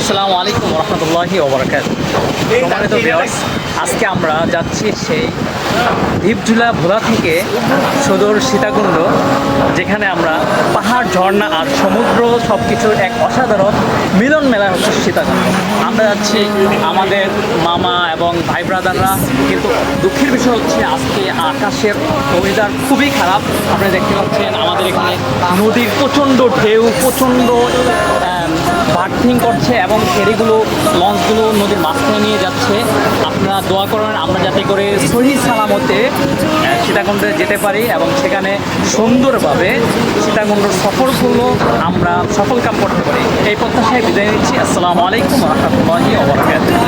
আসসালামু আলাইকুম রহমতুল্লাহি ওয়া বারাকাতুহু। সম্মানিত ভিউয়ার্স, আজকে আমরা যাচ্ছি সেই দ্বীপজুলা ভোলা থেকে সদর সীতাকুণ্ড, যেখানে আমরা পাহাড়, ঝর্ণা আর সমুদ্র সব কিছুর এক অসাধারণ মিলন মেলা হচ্ছে সীতাকুণ্ড। আমরা যাচ্ছি আমাদের মামা এবং ভাই ব্রাদাররা, কিন্তু দুঃখের বিষয় হচ্ছে আজকে আকাশের ওয়েদার খুবই খারাপ। আপনারা দেখতে পাচ্ছেন আমাদের এখানে নদীর প্রচণ্ড ঢেউ, প্রচণ্ড বার্থিং করছে এবং ফেরিগুলো, লঞ্চগুলো নদীর মাঝখানে নিয়ে যাচ্ছে। আপনারা দোয়া করেন আমরা যাতে করে সহি সালামতে সীতাকুণ্ডে যেতে পারি এবং সেখানে সুন্দরভাবে সীতাকুণ্ডর সফরগুলো আমরা সফল কাম করতে পারি। এই প্রত্যাশায় বিদায় নিচ্ছি। আসসালামু আলাইকুম রহমতুল্লাহি ওয়া বারাকাতুহু।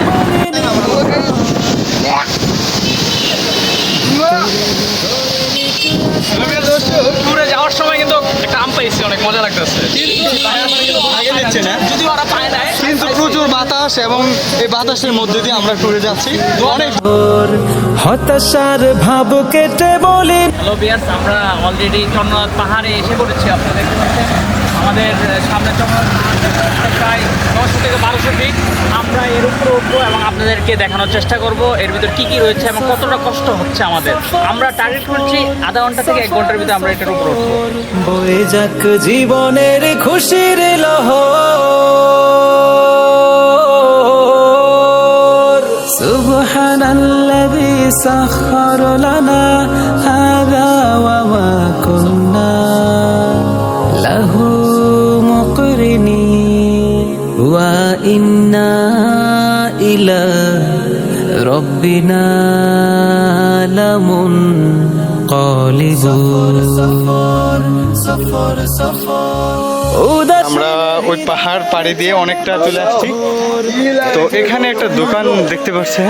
ট্যুরে যাওয়ার সময় কিন্তু একটা আম পাইছি, অনেক মজা লাগতেছে, যদি ওরা পায় না, কিন্তু প্রচুর বাতাস এবং এই বাতাসের মধ্যে দিয়ে আমরা ট্যুরে যাচ্ছি। অনেক হতাশার ভাব কেটে বলি। হ্যালো ভিউয়ার্স, আমরা অলরেডি চন্দ্রনাথ পাহাড়ে এসে পড়েছি। আপনারা দেখতে পাচ্ছেন আমাদের সামনে চন্দ্রনাথ প্রায় 900 থেকে 1200 ফিট। আমরা এর উপরে উঠবো এবং আপনাদেরকে দেখানোর চেষ্টা করব এর ভিতর কী কী রয়েছে এবং কতটা কষ্ট হচ্ছে আমাদের। আমরা টার্গেট করছি আধা ঘন্টা থেকে 1 ঘন্টার ভিতরে আমরা এটার উপরে উঠবো। বয়ে যাক জীবনের খুশির লহর, সুবহানাল্লাযী সাখখার লানা হাযা ওয়া মা কুন্না লাহু মুকরিনিন ওয়া ইন্না ইলা রাব্বিনা লামুনকালিবুন। আমরা ওই পাহাড় পাড়ি দিয়ে অনেকটা চলে আসছি। তো এখানে একটা দোকান দেখতে পাচ্ছেন,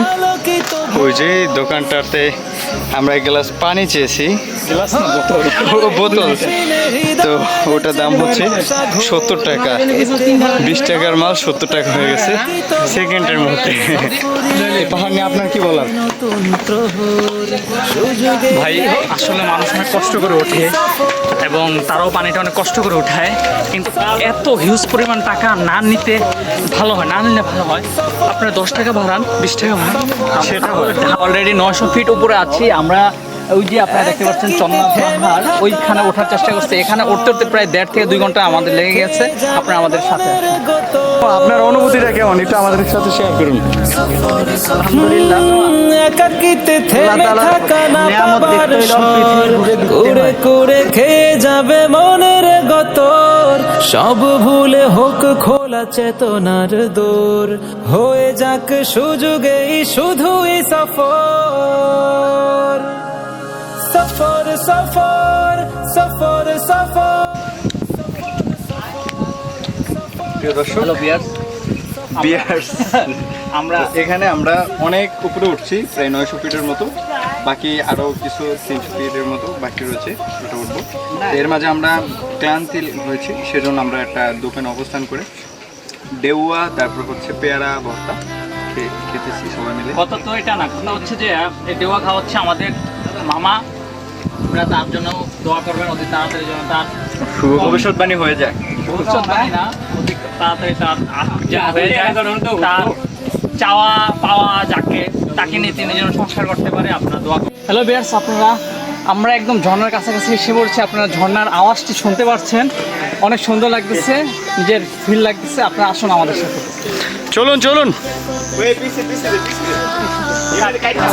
ওই যে দোকানটাতে আমরা এক গ্লাস পানি চেয়েছি, বোতল। তো ওটার দাম হচ্ছে 70 টাকা। 20 টাকার মাল 70 টাকা হয়ে গেছে সেকেন্ডের মধ্যে। এই পাহাড় নিয়ে আপনার কি বলার? ভাই, আসলে মানুষ অনেক কষ্ট করে ওঠে এবং তারাও পানিটা অনেক কষ্ট করে উঠায়, কিন্তু এত হিউজ পরিমাণ টাকা না নিতে ভালো হয়, না নিলে ভালো হয়। আপনারা 10 টাকা ভাড়ান, 20 টাকা ভাড়ান, সেটা অলরেডি 900 ফিট উপরে আছি আমরা। ওই যে আপনারা দেখতে পাচ্ছেন চন্দ্রনাথ পাহাড়, ওইখানে ওঠার চেষ্টা করছে। এখানে উঠতে উঠতে প্রায় 1.5 থেকে 2 ঘন্টা আমাদের লেগে গেছে। আপনারা আমাদের সাথে আপনার অনুভূতিটা কেমন, একটু আমাদের সাথে শেয়ার করুন। আলহামদুলিল্লাহ, একাকিতে থেমে থাকা না পাবার স্বর, কুড়ে কুড়ে খেয়ে যাবে মনের গতর। সব ভুলে হোক খোলা চেতনার দোর, হয়ে যাক সুযোগেই শুধুই সফর, সফর সফর সফর সফর। প্রিয় দর্শক, হ্যালো ভিউয়ার্স, আমরা এখানে আমরা অনেক উপরে উঠছি, প্রায় 900 ফিটের মতো। বাকি আরও কিছু 300 ফিটের মতো বাকি রয়েছে, ওটা উঠবো। এর মাঝে আমরা ক্লান্তি হয়েছি, সেজন্য আমরা একটা দোকানে অবস্থান করে ডেউয়া, তারপর হচ্ছে পেয়ারা ভর্তা খেতেছি সবাই মিলে। কথা তো এটা না, কথা হচ্ছে যে এই দেওয়া খাওয়া হচ্ছে আমাদের মামা। আমরা তার জন্য দোয়া করবেন, অতি তাড়াতাড়ি যেন তার শুভ ভবিষ্যৎবাণী হয়ে যায়। ভবিষ্যৎবাণী না, অতি তাড়াতাড়ি তার যেন হয়ে যায়, তার চাওয়া পাওয়া যাকে তাকে নিয়ে তিনি যেন সংস্কার করতে পারে। আপনারা দোয়া করুন। হ্যালো ভিউয়ার্স, আপনারা আমরা একদম ঝর্ণার কাছাকাছি এসে পড়ছি। আপনারা ঝর্ণার আওয়াজটি শুনতে পাচ্ছেন, অনেক সুন্দর লাগতেছে, নিজের ফিল লাগতেছে। আপনারা আসুন আমাদের সাথে, চলুন চলুন।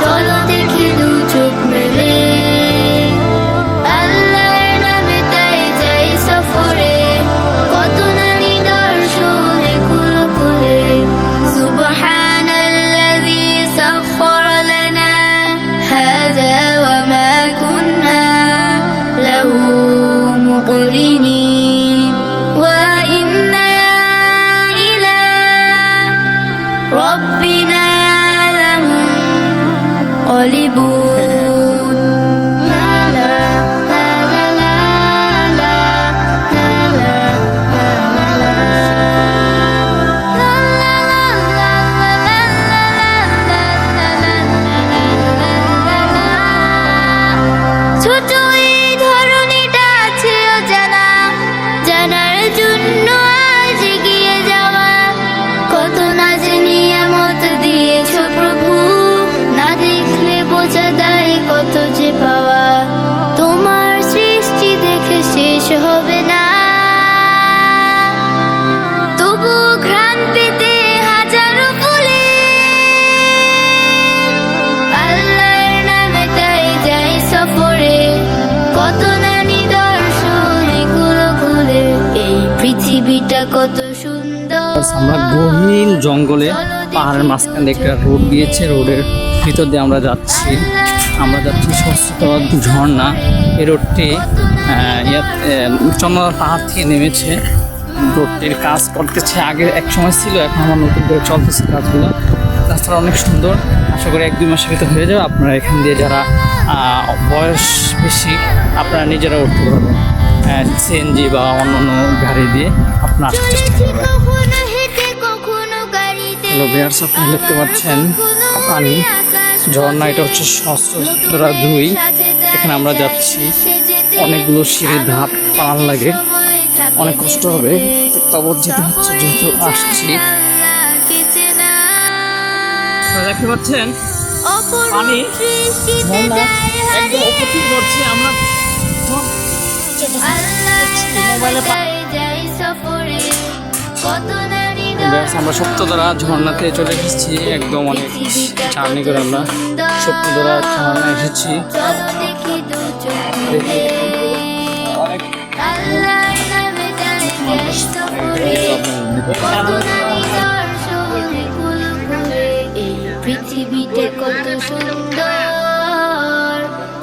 চলো দেখি দু চোখ মেলে, আল্লাহর নামে তাই যাই সফরে, কত না নিদর্শনে কুল কুলে। সুবহানাল্লাযী সাখখারা লানা হাযা ওয়া মা কুন্না লাহু মুকরিনিন ওয়া ইন্না ইলা রাব্বিনা লামুনকালিবুন। লা লা লা লা লা লা লা লা ছোট এই ধরনীটা আছে অজানা, জানার জন্য আজ এগিয়ে যাওয়া, কত পৃথিবীটা কত সুন্দর। আমরা গহীন জঙ্গলে পাহাড়ের মাঝখানে একটা রোড দিয়েছে, রোডের ভিতর দিয়ে আমরা যাচ্ছি সহস্রতর ঝর্ণা। এই রোডটি চন্দ্রনাথ পাহাড় থেকে নেমেছে। রোডটির কাজ করতেছে, আগে এক সময় ছিল, এখন আমার নতুন করে চলতেছে কাজগুলো। রাস্তাটা অনেক সুন্দর, আশা করি 1-2 মাসের ভিতরে হয়ে যাবে। আপনারা এখান দিয়ে যারা বয়স বেশি আপনারা নিজেরা উঠতে পারবেন, সিএনজি বা অন্যান্য গাড়ি দিয়ে আপনারা আসার চেষ্টা করবেন। কখনো হেঁটে কখনো গাড়িতে, হ্যালো ভিউয়ার্স, আপনারা দেখতে পাচ্ছেন পানি ঝর্ণা, এটা হচ্ছে সহস্রধরা 2। এখানে আমরা যাচ্ছি, অনেকগুলো সিঁড়ির ধাপ পার লাগে, অনেক কষ্ট হবে, তবু যেতে হচ্ছে যেহেতু আসছি। আপনারা দেখতে পাচ্ছেন পানি ঝর্ণা একদম উপর থেকে পড়ছে। আমরা আমরা সপ্তধরা ঝর্ণাতে চলে এসেছি, একদম অনেক জার্নি করে আমরা সপ্তধরা ঝর্ণা এসেছি। দেখি অনেক পৃথিবীতে কত সুন্দর,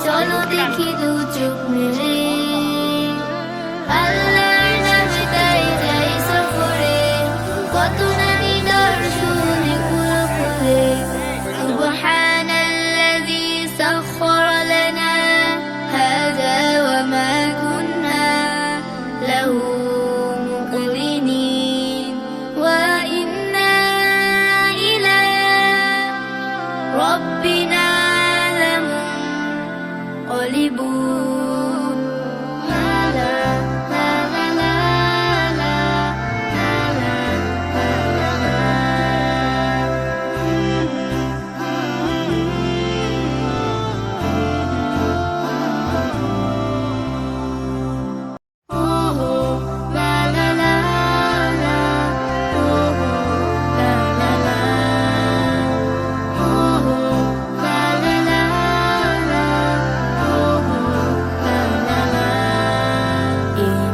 চলো দেখি দু চোখ মেলে। আল্লাহর নামে তাই যাই সফরে, কত নারী দর্শনে কুল খুলে। সুবহানাল্লাযী সাখখারা লানা হাযা ওয়া মা কুন্না লাহু মুকরিনিন ওয়া ইন্না ইলা ربنا لمنقلبون. لا لا لا لا لا لا لا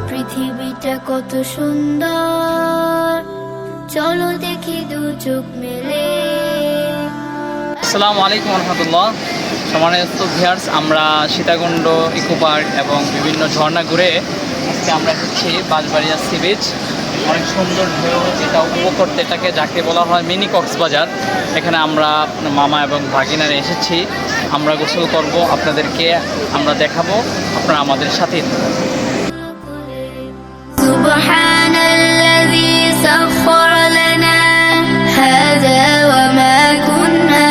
পৃথিবীটা কত সুন্দর, চলো দেখি দু চোখ মেলে। আসসালামু আলাইকুম রহমতুল্লাহ। সম্মানিত ভিউয়ার্স, আমরা সীতাকুণ্ড ইকো পার্ক এবং বিভিন্ন ঝর্ণা ঘুরে আজকে আমরা এসেছি বাঁশবাড়িয়া সি বিচ। অনেক সুন্দর ঢেউ, এটা উপভোগ করতে, এটাকে যাকে বলা হয় মিনি কক্সবাজার। এখানে আমরা মামা এবং ভাগিনারে এসেছি, আমরা গোসল করব, আপনাদেরকে আমরা দেখাবো, আপনারা আমাদের সাথে। সুবহানাল্লাযী সাখখারা লানা হাযা ওয়া মা কুন্না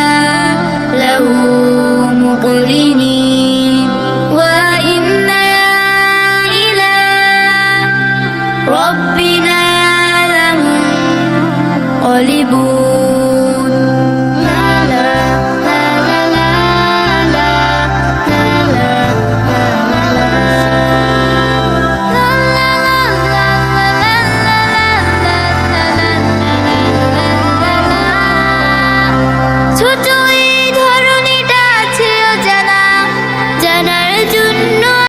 লাহু মুকরিনিন ওয়া ইন্না ইলা রাব্বিনা লামুনকালিবুন. লা লা লা লা লা লা লা ছোট